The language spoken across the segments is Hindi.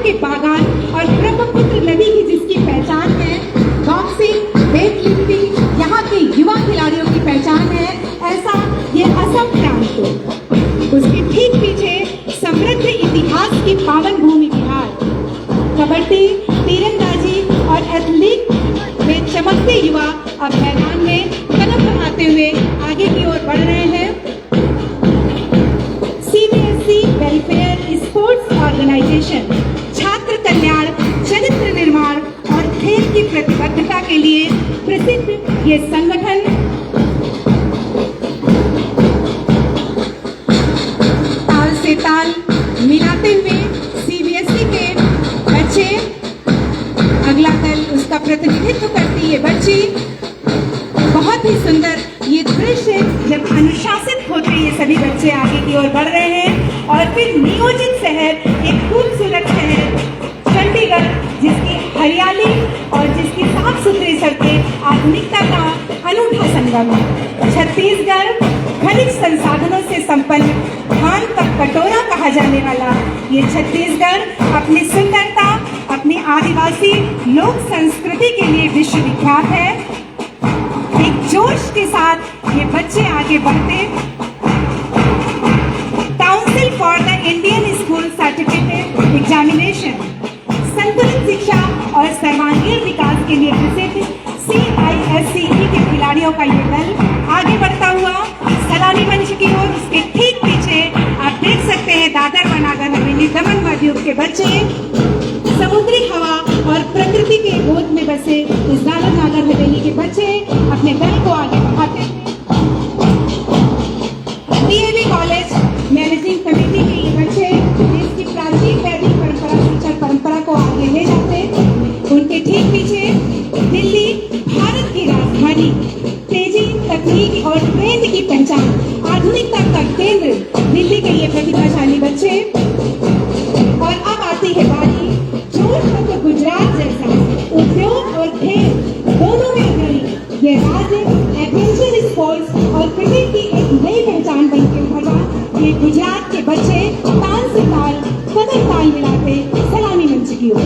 के बागान और ब्रह्मपुत्र नदी की जिसकी पहचान है, बॉक्सिंग, वेट लिफ्टिंग यहाँ के युवा खिलाड़ियों की पहचान है, ऐसा ये असम प्रांत। उसके ठीक पीछे समृद्ध इतिहास की पावन भूमि बिहार। कबड्डी, तीरंदाजी और एथलीट में चमकते युवा अब मैदान में कदम बढ़ाते हुए आगे की ओर बढ़ रहे हैं। सीबीएसई वेलफेयर स्पोर्ट्स ऑर्गेनाइजेशन छात्र कल्याण, चरित्र निर्माण और खेल की प्रतिबद्धता के लिए प्रसिद्ध ये संगठन ताल से ताल मिलाते हुए सीबीएसई के बच्चे, अगला कल उसका प्रतिनिधित्व करती ये बच्ची, बहुत ही सुंदर ये दृश्य जब अनुशासित होते ये सभी बच्चे आगे की ओर बढ़ रहे हैं। और फिर नियोजित शहर, एक खूबसूरत शहर चंडीगढ़, जिसकी हरियाली और जिसकी साफ सुथरी सड़कें आधुनिकता का अनूठा संगम है। छत्तीसगढ़ खनिज संसाधनों से संपन्न धान का कटोरा कहा जाने वाला ये छत्तीसगढ़ अपनी सुंदरता, अपनी आदिवासी लोक संस्कृति के लिए विश्वविख्यात है। एक जोश के साथ ये बच्चे आगे बढ़ते। Council for the Indian school certificate examination संतुलित शिक्षा और सर्वांगीण विकास के लिए प्रसिद्ध CISCE के खिलाड़ियों का ये दल आगे बढ़ता हुआ सलामी मंच की ओर। उसके ठीक पीछे आप देख सकते हैं दादर व नागर हवेली दमन व दीव के बच्चे समुद्री हवा और प्रकृति के गोद में बसे इस दादर नागर हवेली के बच्चे अपने दल को आगे बढ़ाते हैं। DAV कॉलेज मैनेजिंग कमेटी के ये बच्चे देश की प्राचीन वैदिक परंपरा, शिक्षा परंपरा को आगे ले जाते। उनके ठीक पीछे दिल्ली, भारत की राजधानी, तेजी, तकनीक और ट्रेंड की पहचान, आधुनिकता का केंद्र दिल्ली के ये प्रतिभाशाली बच्चे। और अब आती है बारी जोश तो गुजरात जैसा उद्योग और खेल दोनों में अग्रणी ये राज्य एडवेंचर स्पोर्ट्स और क्रिकेट की एक नई पहचान बन के उभरा। ये गुजरात के बच्चे ताल से ताल, कदम ताल मिलाते सलामी मंच की ओर।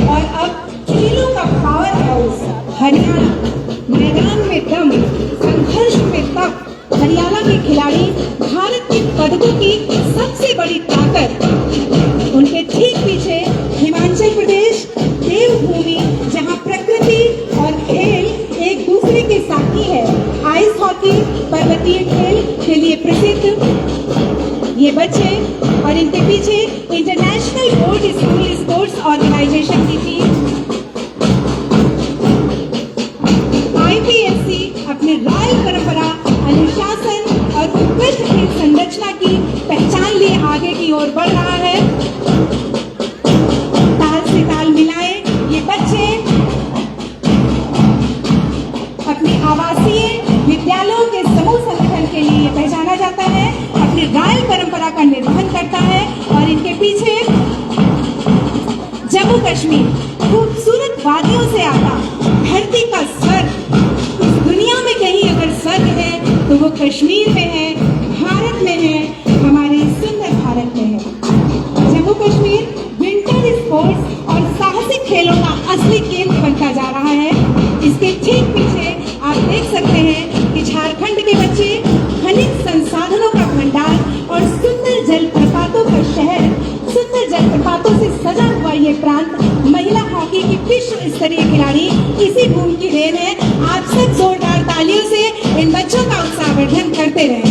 और अब खेलों का पावर हाउस हरियाणा, मैदान में दम, संघर्ष में तप। हरियाणा के खिलाड़ी भारत के पदकों की सबसे बड़ी ताकत। उनके ठीक पीछे हिमाचल प्रदेश, देवभूमि, जहां प्रकृति और खेल एक दूसरे के साथी है। आइस हॉकी, पर्वतीय खेल के लिए प्रसिद्ध ये बच्चे। और इनके पीछे international board school sports organisation की टीम। IPSC अपनी रॉयल परंपरा, अनुशासन और उत्कृष्ट खेल संरचना की पहचान लिए आगे की ओर बढ़ रहा है। ताल से ताल मिलाए ये बच्चे अपने आवासीय विद्यालयों के समूह संगठन के लिए पहचाना जाता है, अपनी रॉयल परंपरा का निर्वहन करता है। और इनके पीछे जम्मू कश्मीर खूबसूरत वादियों से आता धरती का स्वर्ग। इस दुनिया में कहीं अगर स्वर्ग है तो वो कश्मीर में है, भारत में है, हमारे सुंदर भारत में है। जम्मू कश्मीर विंटर स्पोर्ट्स और साहसिक खेलों का असली केंद्र बनता जा रहा है। इसके ठीक पीछे आप देख सकते हैं कि झारखंड के बच्चे खनिज संसाधनों का भंडार और सुंदर जलप्रपातों का शहर, सुंदर जलप्रपातों से सजा हुआ ये प्रांत, महिला हॉकी की विश्व स्तरीय खिलाड़ी इसी भूमि की देन है। आप सब जोरदार तालियों से इन बच्चों का उत्साहवर्धन करते रहें।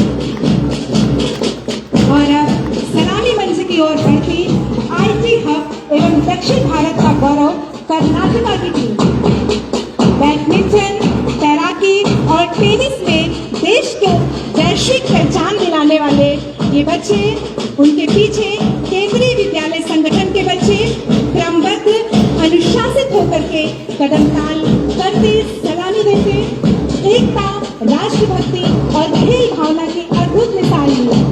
और अब सलामी मंच की ओर बढ़ती IT हब एवं दक्षिण भारत का गौरव कर्नाटका की टीम। बैडमिंटन, तैराकी और टेनिस में देश को वैश्विक पहचान दिलाने वाले ये बच्चे, उनके पीछे केंद्रीय विद्यालय संगठन के बच्चे क्रमबद्ध अनुशासित होकर के कदम ताल करते, सलामी देते, एकता, राष्ट्रभक्ति और खेल भावना की अद्भुत मिसाल है।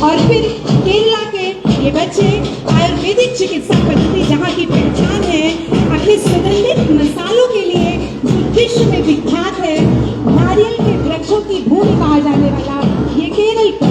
और फिर केरला के ये बच्चे आयुर्वेदिक चिकित्सा पद्धति जहाँ की पहचान है, अपने सुगंधित मसालों के लिए विश्व में विख्यात है, नारियल के वृक्षों की भूमि कहा जाने वाला ये केरल का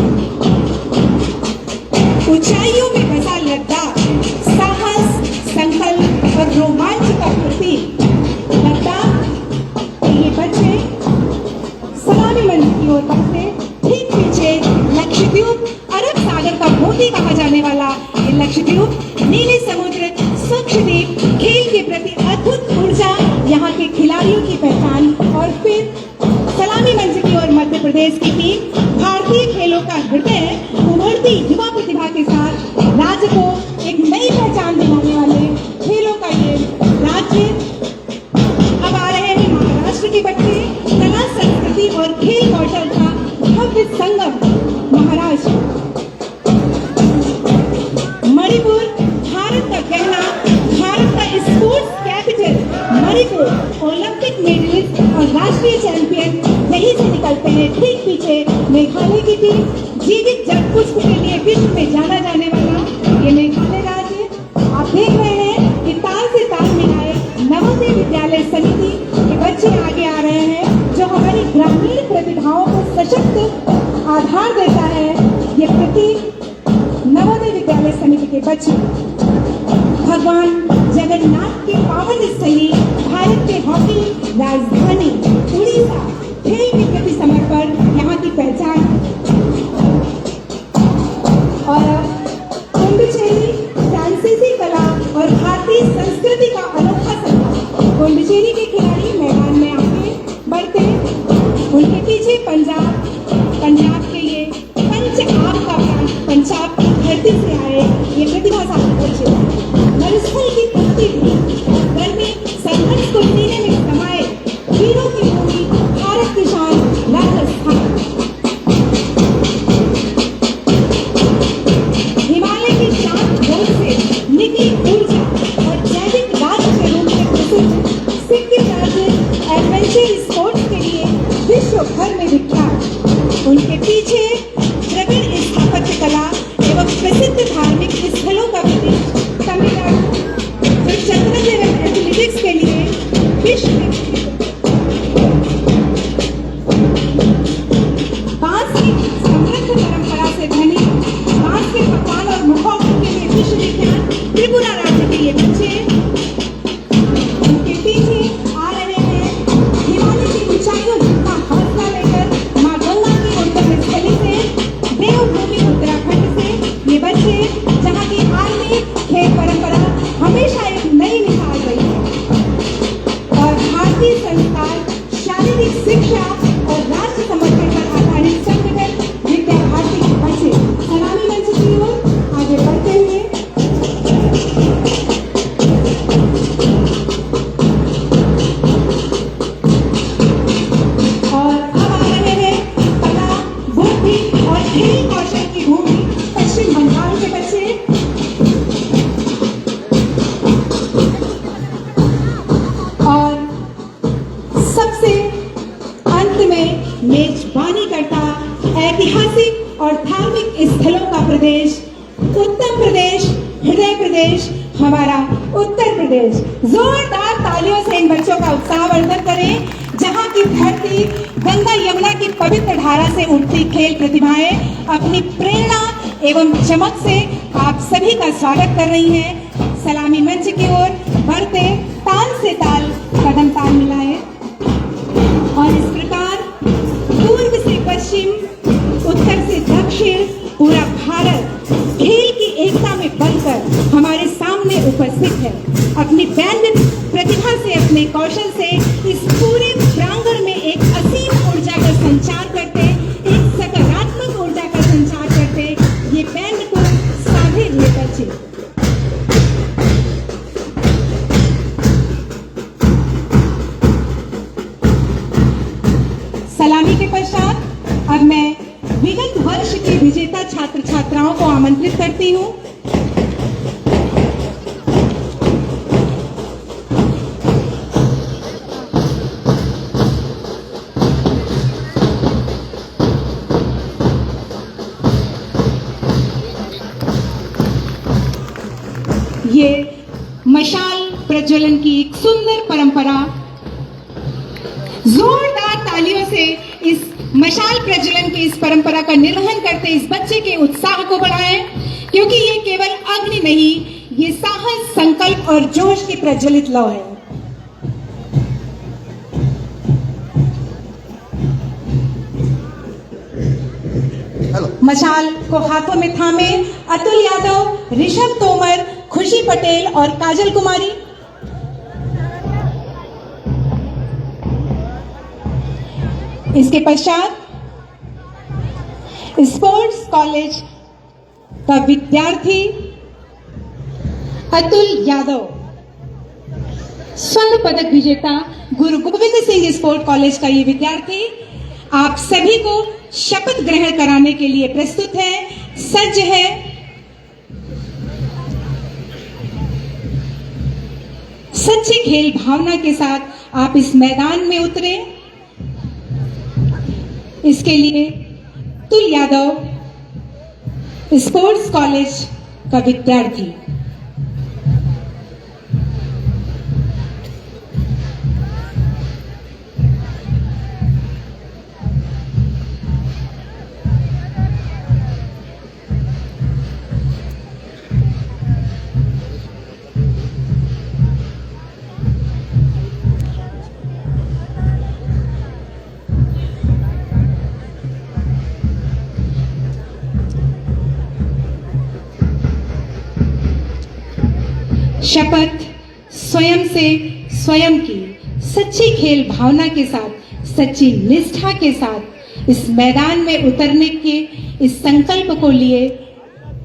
बढ़ते हैं उभरती युवा प्रतिभा के साथ राज्य को एक नई पहचान दिलाने वाले खेलों का ये राज्य। अब आ रहे हैं महाराष्ट्र के बच्चे, कला संस्कृति और खेल कौशल का भव्य संगम महाराष्ट्र। मणिपुर भारत का कहना, भारत का sports capital Manipur, Olympic medallist और राष्ट्रीय चैंपियन यहीं से निकलते हैं। ठीक पीछे मेघालय की टीम, जीवित जलपुष्प के लिए विश्व में जाना जाने वाला ये मेघालय राज्य। आप देख रहे हैं कि ताल से ताल मिलाए नवोदय विद्यालय समिति के बच्चे आगे आ रहे हैं, जो हमारी ग्रामीण प्रतिभाओं को सशक्त आधार देता है। ये नवोदय विद्यालय समिति के बच्चे भगवान जगन्नाथ के पावन स्थली, भारत के हॉकी राजधानी उड़ीसा, खेल के प्रति समर्पण यहाँ की पहचान। और पुडुचेरी फ्रांसीसी कला और भारतीय संस्कृति का अनोखा संगम। पुडुचेरी के खिलाड़ी मैदान में आगे बढ़ते, उनके पीछे पंजाब के ये पंजाब का प्रांत, पंजाब की धरती से आए ये प्रतिभाशाली बच्चे मरुस्थल की धरती गर्मी संघर्ष को सीने में समाये वीरों की भूमि, भारत की शान राजस्थान। हिमालय की शांत गोद से निकली ऊर्जा और जैविक राज्य के रूप में प्रसिद्ध सिक्किम राज्य एडवेंचर स्पोर्ट्स के लिए विश्व भर में विख्यात। उनके पीछे प्रवीण स्थापत्य कला एवं प्रसिद्ध धार्मिक स्थलों का प्रदेश तमिलनाडु, जो चंद्रन एवं एथलेटिक्स के लिए विश्व में बांस की समृद्ध परंपरा से धनी, बांस के पकवान और मुखौटों के लिए विश्व विख्यात त्रिपुरा राज्य के ये बच्चे उनके पीछे आ रहे हैं। हिमालय की ऊंचाइयों का हौसला लेकर मां गंगा की उद्गम स्थली से, देवभूमि उत्तराखंड से ये बच्चे, जहाँ की धार्मिक खेल परंपरा हमेशा एक नई मिसाल रही है और भारतीय संस्कार, शारीरिक शिक्षा और राष्ट्र समर्पण पर आधारित संगठन विद्या भारती के बच्चे सलामी मंच की ओर आगे बढ़ते हुए और अब आ रहे हैं कला, बुद्धि और खेल कौशल की भूमि पश्चिम बंगाल के बच्चे। और सबसे अंत में मेजबानी करता ऐतिहासिक और धार्मिक स्थलों का प्रदेश उत्तर प्रदेश, हृदय प्रदेश, हमारा उत्तर प्रदेश। जोरदार तालियों से इन बच्चों का उत्साहवर्धन करें, जहाँ की धरती गंगा यमुना की पवित्र धारा से उठती खेल प्रतिभाएं अपनी प्रेरणा एवं चमक से आप सभी का स्वागत कर रही हैं। सलामी मंच की ओर बढ़ते ताल से ताल कदम ताल मिलाए और इस प्रकार पूर्व से पश्चिम, उत्तर से दक्षिण पूरा भारत खेल की एकता में बनकर हमारे सामने उपस्थित है। अपनी बैंड प्रतिभा से, अपने कौशल से इस पूरे प्रांगण में एक असीम ऊर्जा का संचार करते, एक सकारात्मक ऊर्जा का संचार करते ये बैंड को साधे हुए बच्चे। सलामी के पश्चात अब मैं विगत वर्ष के विजेता छात्र छात्राओं को आमंत्रित करती हूँ। ये मशाल प्रज्वलन की एक सुंदर परंपरा, जोरदार तालियों से इस मशाल प्रज्वलन की इस परंपरा का निर्वहन करते इस बच्चे के उत्साह को बढ़ाएं, क्योंकि ये केवल अग्नि नहीं, ये साहस, संकल्प और जोश की प्रज्वलित लौ है। मशाल को हाथों में थामे अतुल यादव, ऋषभ तोमर, खुशी पटेल और काजल कुमारी। इसके पश्चात स्पोर्ट्स कॉलेज का विद्यार्थी अतुल यादव, स्वर्ण पदक विजेता गुरु गोविंद सिंह स्पोर्ट्स कॉलेज का ये विद्यार्थी आप सभी को शपथ ग्रहण कराने के लिए प्रस्तुत है, सज्ज है। सच्ची खेल भावना के साथ आप इस मैदान में उतरे। इसके लिए अतुल यादव, स्पोर्ट्स कॉलेज का विद्यार्थी। शपथ स्वयं से स्वयं की सच्ची खेल भावना के साथ, सच्ची निष्ठा के साथ इस मैदान में उतरने के इस संकल्प को लिए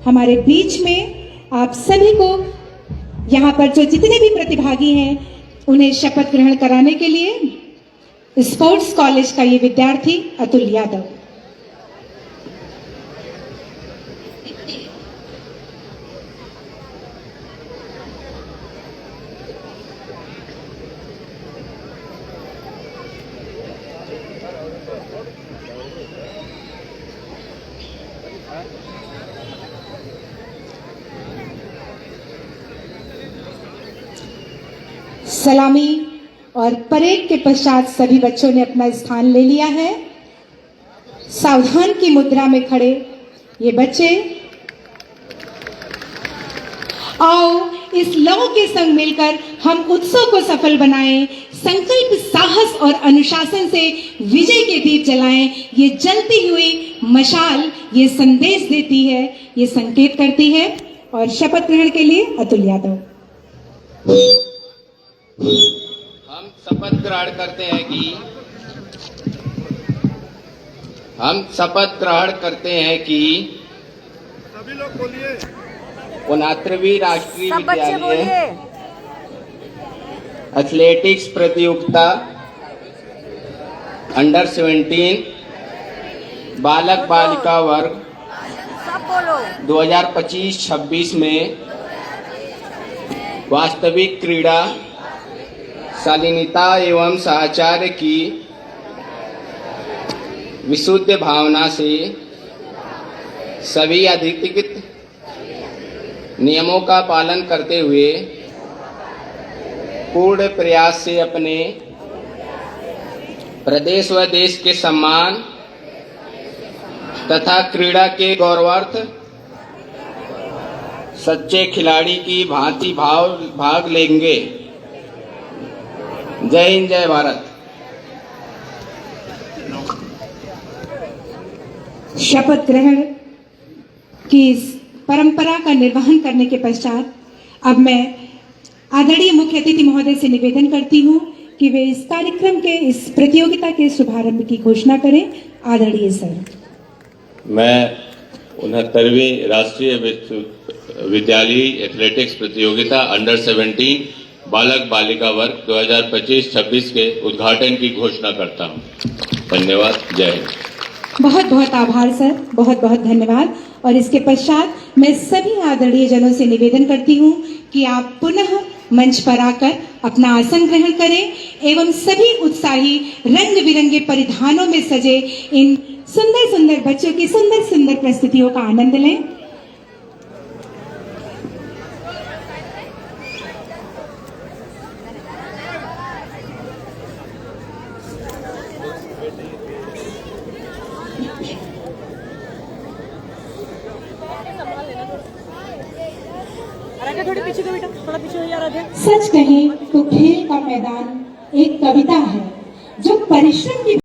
हमारे बीच में आप सभी को यहाँ पर जो जितने भी प्रतिभागी हैं उन्हें शपथ ग्रहण कराने के लिए स्पोर्ट्स कॉलेज का ये विद्यार्थी अतुल यादव। सलामी और परेड के पश्चात सभी बच्चों ने अपना स्थान ले लिया है। सावधान की मुद्रा में खड़े ये बच्चे आओ इस लौ के संग मिलकर हम उत्सव को सफल बनाएं, संकल्प, साहस और अनुशासन से विजय के दीप जलाएं। ये जलती हुई मशाल ये संदेश देती है, ये संकेत करती है। और शपथ ग्रहण के लिए अतुल यादव। हम शपथ ग्रहण करते हैं कि सभी लोग बोलिए। 69वीं राष्ट्रीय विद्यालय एथलेटिक्स प्रतियोगिता अंडर 17 बालक बालिका वर्ग 2025-26 में वास्तविक क्रीड़ा शालीनता एवं साहचर्य की विशुद्ध भावना से सभी अधिकृत नियमों का पालन करते हुए पूर्ण प्रयास से अपने प्रदेश व देश के सम्मान तथा क्रीड़ा के गौरवार्थ सच्चे खिलाड़ी की भांति भाग लेंगे। जय हिंद, जय भारत। शपथ ग्रहण की इस परंपरा का निर्वहन करने के पश्चात अब मैं आदरणीय मुख्य अतिथि महोदय से निवेदन करती हूं कि वे इस कार्यक्रम के, इस प्रतियोगिता के शुभारंभ की घोषणा करें। आदरणीय सर। मैं 69वीं राष्ट्रीय विद्यालय एथलेटिक्स प्रतियोगिता अंडर 17 बालक बालिका वर्ग 2025-26 के उद्घाटन की घोषणा करता हूं। धन्यवाद। जय हिंद। बहुत बहुत आभार सर, बहुत बहुत धन्यवाद। और इसके पश्चात मैं सभी आदरणीय जनों से निवेदन करती हूं कि आप पुनः मंच पर आकर अपना आसन ग्रहण करें एवं सभी उत्साही रंग बिरंगे परिधानों में सजे इन सुंदर सुंदर बच्चों की सुंदर सुंदर प्रस्तुतियों का आनंद लें। थोड़ी पीछे को बेटा, थोड़ा पीछे हो जा रहा था। सच कहें तो खेल का मैदान एक कविता है जो परिश्रम की